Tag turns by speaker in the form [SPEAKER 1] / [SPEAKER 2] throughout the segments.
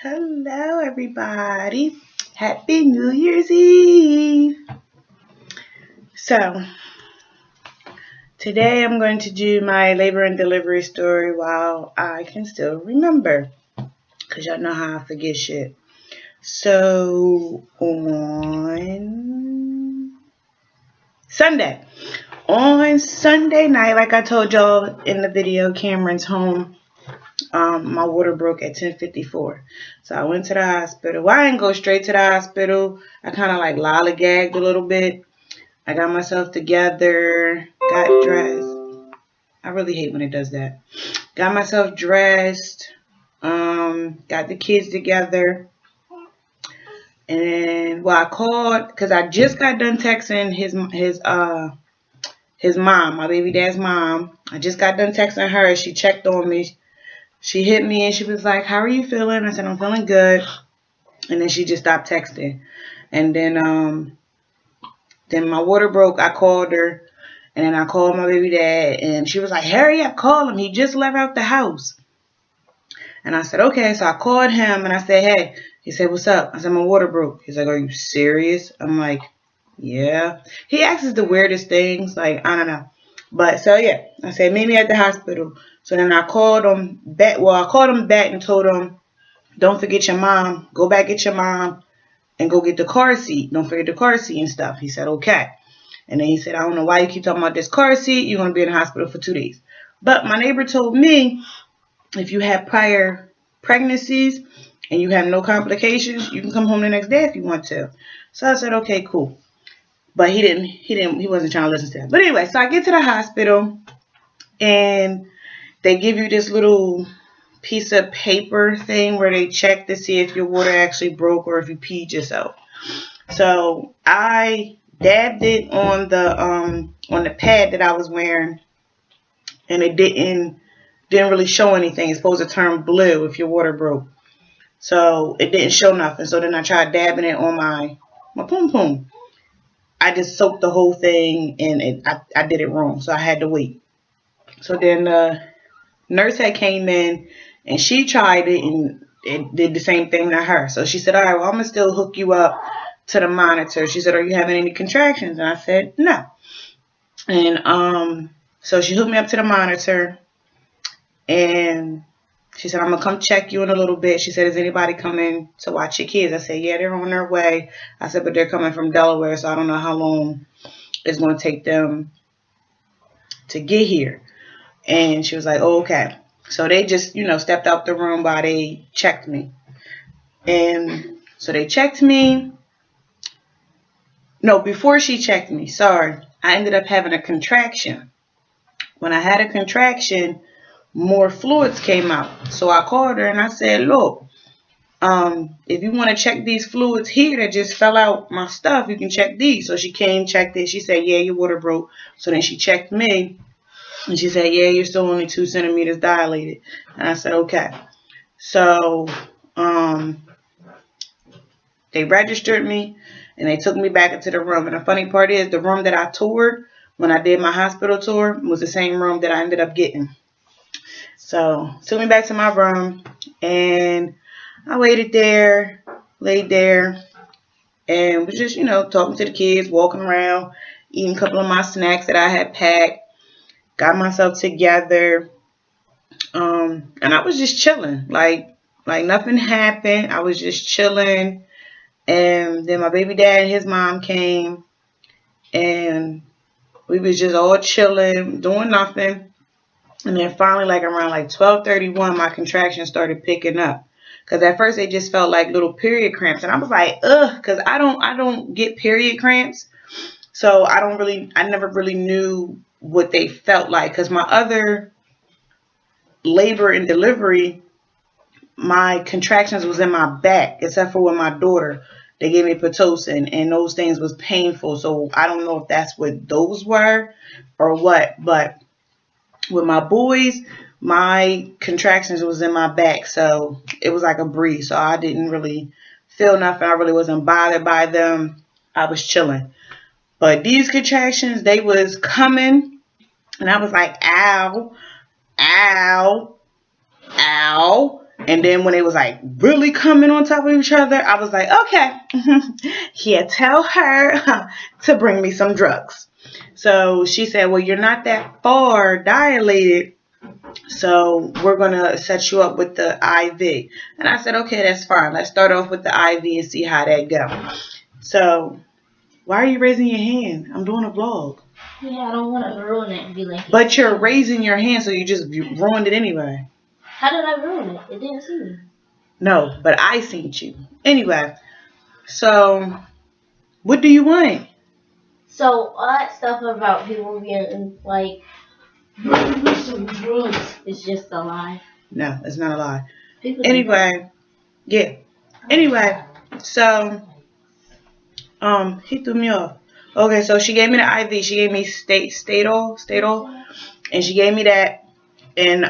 [SPEAKER 1] Hello, everybody. Happy New Year's Eve. So, today I'm going to do my labor and delivery story while I can still remember. Because y'all know how I forget shit. So, on Sunday night, like I told y'all in the video, Cameron's home. My water broke at 10:54. So I went to the hospital. Well, I didn't go straight to the hospital. I kind of like lollygagged a little bit. I got myself together, got dressed. I really hate when it does that. Got myself dressed, got the kids together. And I called because I just got done texting his mom, my baby dad's mom. I just got done texting her. She checked on me. She hit me and she was like, "How are you feeling?" I said, "I'm feeling good." And then she just stopped texting. And then my water broke. I called her. And then I called my baby dad. And she was like, "Hurry up, call him. He just left out the house." And I said, "Okay." So I called him and I said, "Hey." He said, "What's up?" I said, "My water broke." He's like, "Are you serious?" I'm like, "Yeah." He asks the weirdest things. Like, I don't know. But so, yeah. I said, "Meet me at the hospital." So then I called him back. Well, I called him back and told him, "Don't forget your mom. Go back, get your mom, and go get the car seat. Don't forget the car seat and stuff." He said, "Okay." And then he said, "I don't know why you keep talking about this car seat. You're going to be in the hospital for 2 days." But my neighbor told me if you have prior pregnancies and you have no complications, you can come home the next day if you want to. So I said, "Okay, cool." But he wasn't trying to listen to that. But anyway, so I get to the hospital and they give you this little piece of paper thing where they check to see if your water actually broke or if you peed yourself. So I dabbed it on the pad that I was wearing, and it didn't really show anything. It's supposed to turn blue if your water broke. So it didn't show nothing. So then I tried dabbing it on my pum pum. I just soaked the whole thing, and I did it wrong. So I had to wait. So then the nurse had came in, and she tried it, and it did the same thing to her. So she said, "All right, well, I'm going to still hook you up to the monitor." She said, "Are you having any contractions?" And I said, "No." And so she hooked me up to the monitor, and she said, "I'm going to come check you in a little bit." She said, "Is anybody coming to watch your kids?" I said, "Yeah, they're on their way." I said, "But they're coming from Delaware, so I don't know how long it's going to take them to get here." And she was like, "Oh, okay." So they just, stepped out the room while they checked me. And so they checked me. No, before she checked me, sorry. I ended up having a contraction. When I had a contraction, more fluids came out. So I called her and I said, "Look, if you want to check these fluids here that just fell out my stuff, you can check these." So she came, checked it. She said, "Yeah, your water broke." So then she checked me. And she said, "Yeah, you're still only 2 centimeters dilated." And I said, "Okay." So they registered me and they took me back into the room. And the funny part is the room that I toured when I did my hospital tour was the same room that I ended up getting. So took me back to my room and I waited there, laid there, and was just, talking to the kids, walking around, eating a couple of my snacks that I had packed, got myself together. And I was just chilling, like nothing happened. I was just chilling. And then my baby dad and his mom came, and we was just all chilling, doing nothing. And then finally, like around 12:31, my contractions started picking up. Cause at first they just felt like little period cramps, and I was like, ugh, cause I don't get period cramps, so I never really knew what they felt like. Cause my other labor and delivery, my contractions was in my back, except for with my daughter. They gave me Pitocin, and those things was painful. So I don't know if that's what those were or what. But with my boys, my contractions was in my back. So it was like a breeze. So I didn't really feel nothing. I really wasn't bothered by them. I was chilling. But these contractions, they was coming. And I was like, ow, ow, ow. And then when they was like really coming on top of each other, I was like, okay, yeah, tell her to bring me some drugs. So she said, well, you're not that far dilated, so we're going to set you up with the IV. And I said, okay, that's fine. Let's start off with the IV and see how that goes. So why are you raising your hand? I'm doing a vlog.
[SPEAKER 2] Yeah, I don't want to ruin it and be like...
[SPEAKER 1] But you're raising your hand, so you just ruined it anyway.
[SPEAKER 2] How did I ruin it? It didn't see me.
[SPEAKER 1] No, but I seen you. Anyway, so what do you want?
[SPEAKER 2] So all that stuff about people being like, some drugs is just a lie.
[SPEAKER 1] No, it's not a lie.
[SPEAKER 2] People
[SPEAKER 1] Anyway, yeah. Anyway, so he threw me off. Okay, so she gave me the IV. She gave me Stadol, and she gave me that, and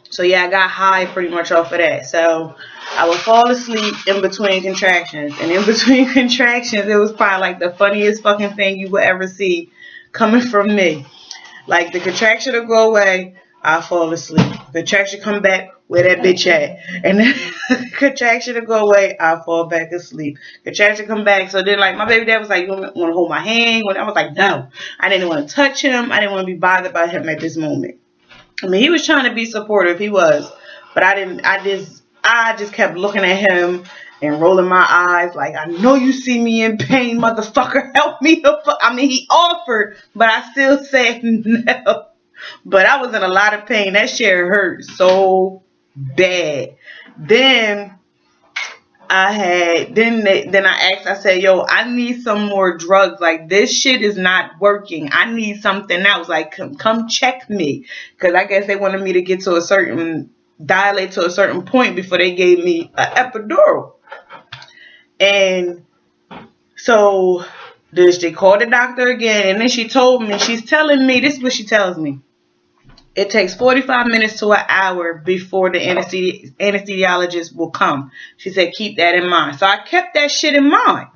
[SPEAKER 1] so yeah, I got high pretty much off of that. So I would fall asleep in between contractions, and in between contractions, it was probably like the funniest fucking thing you would ever see coming from me. Like the contraction would go away, I fall asleep. Contraction come back, where that bitch at? And then contraction would go away, I fall back asleep. Contraction come back. So then like my baby dad was like, you want to hold my hand? I was like, no. I didn't want to touch him. I didn't want to be bothered by him at this moment. I mean, he was trying to be supportive. He was. But I didn't. I just kept looking at him and rolling my eyes like, I know you see me in pain, motherfucker. Help me. I mean, he offered, but I still said no. But I was in a lot of pain. That shit hurt so bad. Then I asked, I said, yo, I need some more drugs. Like, this shit is not working. I need something else. Like, come check me. Because I guess they wanted me to get to dilate to a certain point before they gave me an epidural. And so they called the doctor again. And then she told me, she's telling me, this is what she tells me. It takes 45 minutes to an hour before the anesthesiologist will come. She said, keep that in mind. So I kept that shit in mind.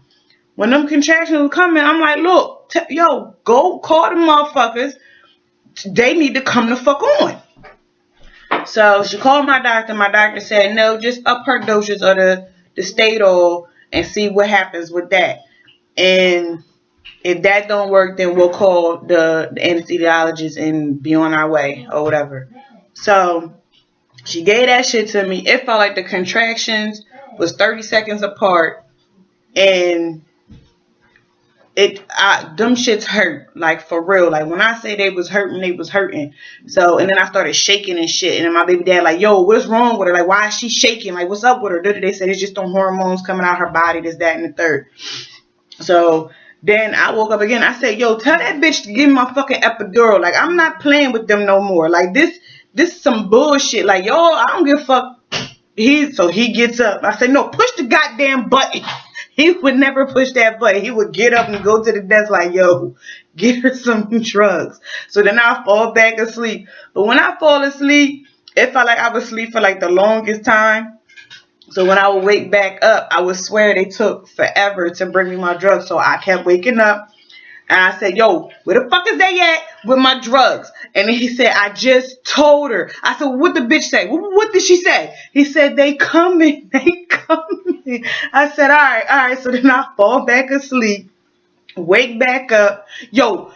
[SPEAKER 1] When them contractions were coming, I'm like, look, go call the motherfuckers. They need to come the fuck on. So she called my doctor. My doctor said, no, just up her doses of the Stadol and see what happens with that. And if that don't work, then we'll call the anesthesiologist and be on our way or whatever. So she gave that shit to me. It felt like the contractions was 30 seconds apart, and them shits hurt, like for real. Like when I say they was hurting, they was hurting. So, and then I started shaking and shit. And then my baby dad like, yo, what's wrong with her? Like, why is she shaking? Like, what's up with her? They said it's just them hormones coming out her body, this, that, and the third. So then I woke up again. I said, yo, tell that bitch to give me my fucking epidural. Like, I'm not playing with them no more. Like, this is some bullshit. Like, yo, I don't give a fuck. So he gets up. I said, no, push the goddamn button. He would never push that button. He would get up and go to the desk like, yo, get her some drugs. So then I fall back asleep. But when I fall asleep, it felt like I was asleep for like the longest time. So when I would wake back up, I would swear they took forever to bring me my drugs. So I kept waking up. And I said, yo, where the fuck is they at with my drugs? And then he said, I just told her. I said, what the bitch say? What did she say? He said, they coming. They coming. I said, all right. So then I fall back asleep, wake back up. Yo,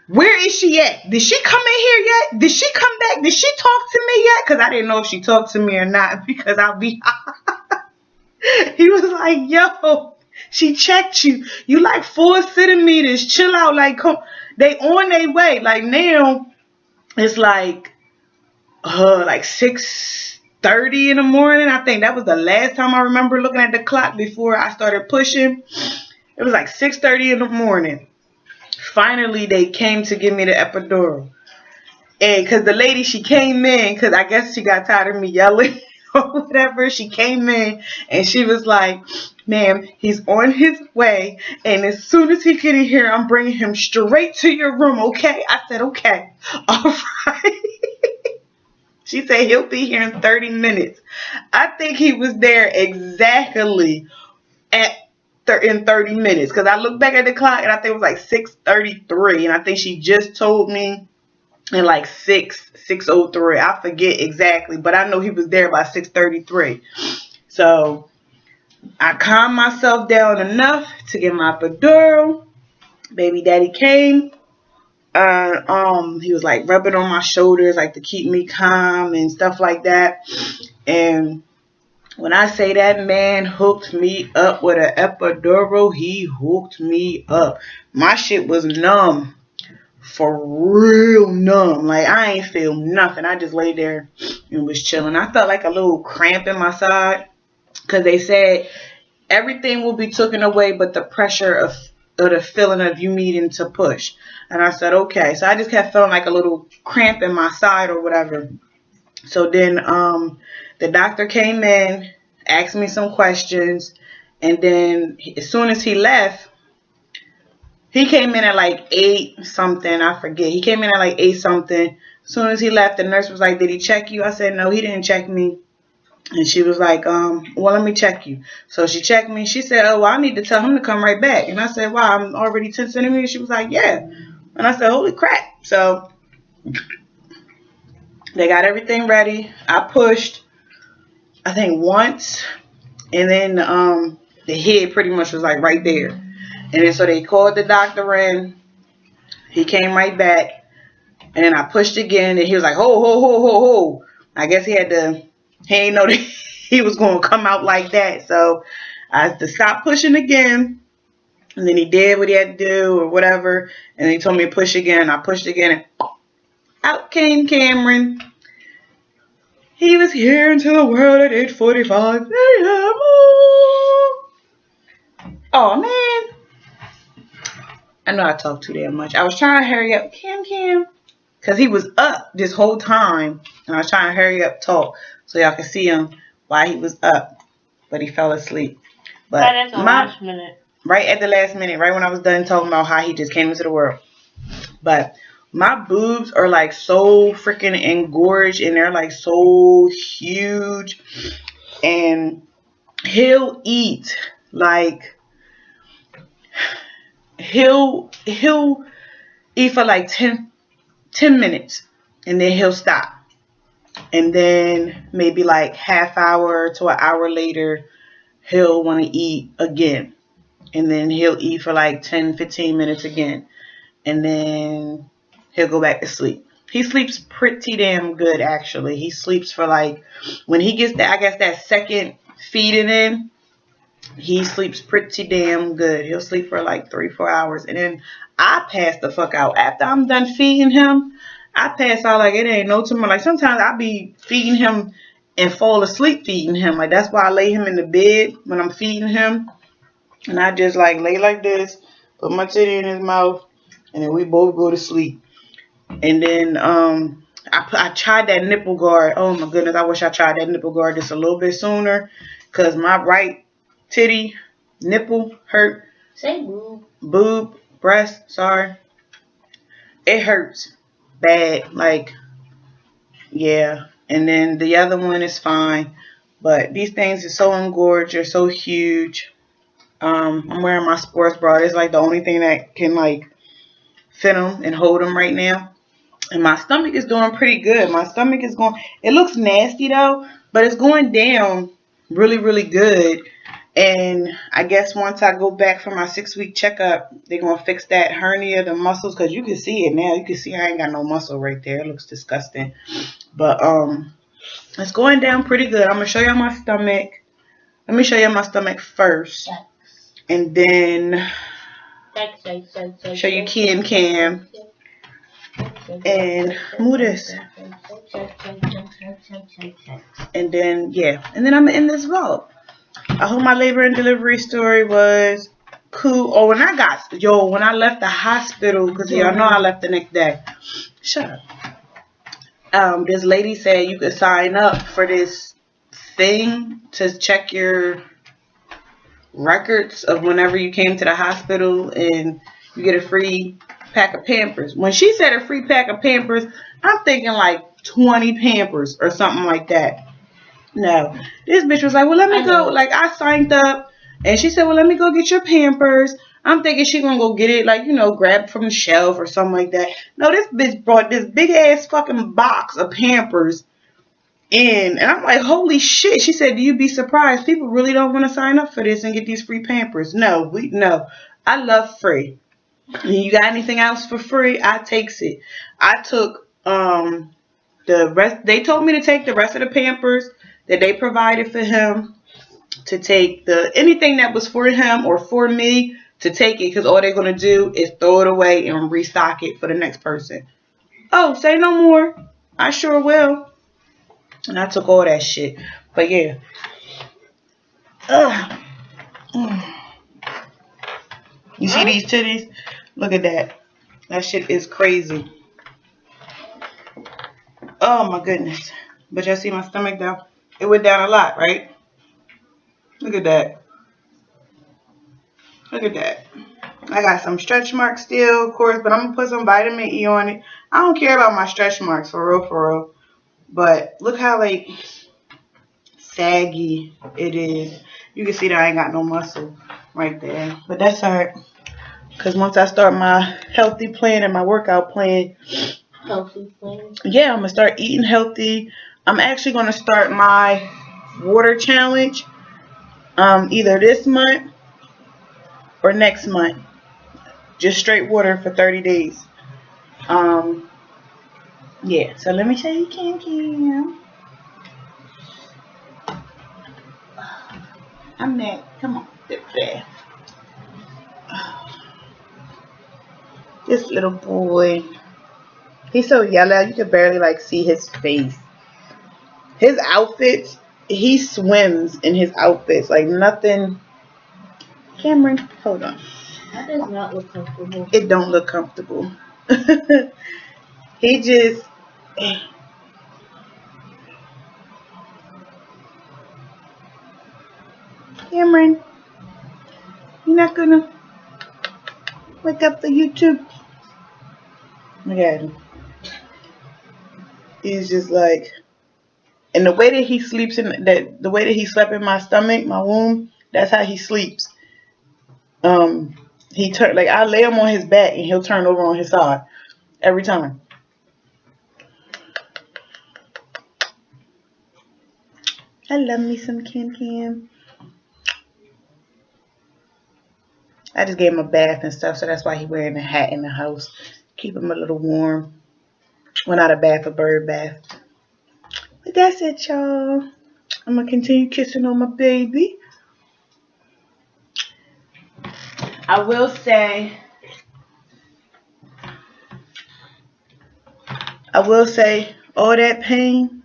[SPEAKER 1] where is she at? Did she come in here yet? Did she come back? Did she talk to me yet? Because I didn't know if she talked to me or not, because I'll be... He was like, yo, she checked you. You like 4 centimeters. Chill out. Like, come. They on their way. Like, now, it's like 6:30 in the morning. I think that was the last time I remember looking at the clock before I started pushing. It was like 6:30 in the morning. Finally, they came to give me the epidural. And because the lady, she came in, because I guess she got tired of me yelling or whatever. She came in and she was like, ma'am, he's on his way. And as soon as he get in here, I'm bringing him straight to your room, okay? I said, okay. All right. She said he'll be here in 30 minutes. I think he was there exactly in 30 minutes, because I looked back at the clock and I think it was like 6:33, and I think she just told me and like 6:03. I forget exactly, but I know he was there by 6:33. So I calmed myself down enough to get my epidural. Baby daddy came. He was like rubbing on my shoulders, like to keep me calm and stuff like that. And when I say that man hooked me up with an epidural, he hooked me up. My shit was numb. For real numb. Like I ain't feel nothing. I just lay there and was chilling. I felt like a little cramp in my side. Because they said everything will be taken away but the pressure of or the feeling of you needing to push. And I said, okay. So I just kept feeling like a little cramp in my side or whatever. So then the doctor came in, asked me some questions, and then as soon as he left, he came in at like 8 something, I forget. He came in at like 8 something. As soon as he left, the nurse was like, did he check you? I said, no, he didn't check me. And she was like, well, let me check you. So she checked me. She said, oh, well, I need to tell him to come right back. And I said, wow, I'm already 10 centimeters. She was like, yeah. And I said, holy crap. So they got everything ready. I pushed, I think once. And then the head pretty much was like right there. And then so they called the doctor in. He came right back. And then I pushed again. And he was like, ho, ho, ho, ho, ho. I guess he ain't know that he was going to come out like that. So I had to stop pushing again. And then he did what he had to do or whatever. And he told me to push again. I pushed again. And out came Cameron. He was here into the world at 8:45 a.m. Oh, man. I know I talk too damn much. I was trying to hurry up. Cam. Because he was up this whole time. And I was trying to hurry up talk so y'all could see him while he was up. But he fell asleep. But
[SPEAKER 2] right at the last minute.
[SPEAKER 1] Right at the last minute. Right when I was done talking about how he just came into the world. But my boobs are like so freaking engorged. And they're like so huge. And he'll eat. Like, he'll eat for like 10 minutes. And then he'll stop. And then maybe like half hour to an hour later, he'll want to eat again. And then he'll eat for like 10, 15 minutes again. And then he'll go back to sleep. He sleeps pretty damn good, actually. He sleeps for like, when he gets that, I guess that second feeding in, he sleeps pretty damn good. He'll sleep for like 3-4 hours. And then I pass the fuck out. After I'm done feeding him, I pass out like it ain't no tomorrow. Like sometimes I be feeding him and fall asleep feeding him. Like that's why I lay him in the bed when I'm feeding him. And I just like lay like this, put my titty in his mouth, and then we both go to sleep. And then I tried that nipple guard. Oh my goodness, I wish I tried that nipple guard just a little bit sooner. Because my right titty, nipple hurt.
[SPEAKER 2] Say boob.
[SPEAKER 1] Boob, breast, sorry. It hurts bad. Like, yeah. And then the other one is fine. But these things are so engorged. They're so huge. I'm wearing my sports bra. It's like the only thing that can like fit them and hold them right now. And my stomach is doing pretty good. My stomach is going, it looks nasty though, but it's going down really, really good. And I guess once I go back for my 6-week checkup, they're going to fix that hernia, the muscles, because you can see it now. You can see I ain't got no muscle right there. It looks disgusting. But it's going down pretty good. I'm going to show you my stomach. Let me show you my stomach first. And then show you Cam. And move this. And then, yeah. And then I'm in this vlog. I hope my labor and delivery story was cool. Oh, when I left the hospital, because y'all know I left the next day. Shut up. This lady said you could sign up for this thing to check your records of whenever you came to the hospital and you get a free pack of Pampers. When she said a free pack of Pampers, I'm thinking like 20 Pampers or something like that. No, this bitch was like, well, let me go. Like, I signed up and she said, well, let me go get your Pampers. I'm thinking she gonna go get it, like, grab from the shelf or something like that. No, this bitch brought this big ass fucking box of Pampers in, and I'm like, holy shit. She said, do you be surprised? People really don't want to sign up for this and get these free Pampers. No. I love free. You got anything else for free? I takes it. I took the rest. They told me to take the rest of the Pampers that they provided for him, to take the anything that was for him or for me, to take it, because all they're gonna do is throw it away and restock it for the next person. Oh, say no more. I sure will. And I took all that shit. But yeah. Ugh. You see these titties? Look at that. That shit is crazy. Oh my goodness. But y'all see my stomach down? It went down a lot, right? Look at that. Look at that. I got some stretch marks still, of course, but I'm going to put some vitamin E on it. I don't care about my stretch marks, for real. But look how, like, saggy it is. You can see that I ain't got no muscle right there. But that's alright. Because once I start my healthy plan and my workout plan.
[SPEAKER 2] Healthy plan?
[SPEAKER 1] Yeah, I'm going to start eating healthy. I'm actually going to start my water challenge either this month or next month. Just straight water for 30 days. Yeah, so let me show you Kim. I'm there. Come on, sit there. This little boy. He's so yellow, you can barely like see his face. His outfits, he swims in his outfits. Like nothing. Cameron, hold on.
[SPEAKER 2] That does not look comfortable.
[SPEAKER 1] It don't look comfortable. He just... Cameron, you're not gonna wake up for YouTube? Look at him. He's just like... And the way that he sleeps the way that he slept in my stomach, my womb, that's how he sleeps. He turn like I lay him on his back and he'll turn over on his side every time. I love me some Kim. I just gave him a bath and stuff, so that's why he's wearing a hat in the house. Keep him a little warm. Well, not a bath, a bird bath. But that's it, y'all. I'm gonna continue kissing on my baby. I will say all that pain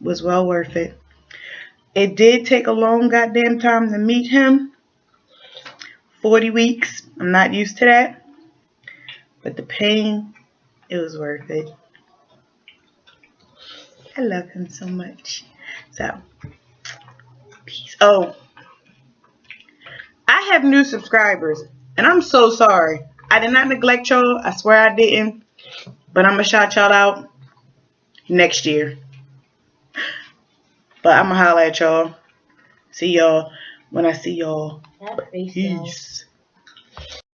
[SPEAKER 1] was well worth it. It did take a long goddamn time to meet him. 40 weeks. I'm not used to that. But the pain, it was worth it. I love him so much. So, peace. Oh, I have new subscribers. And I'm so sorry. I did not neglect y'all. I swear I didn't. But I'm going to shout y'all out next year. But I'm going to holler at y'all. See y'all when I see y'all.
[SPEAKER 2] That face,
[SPEAKER 1] Peace.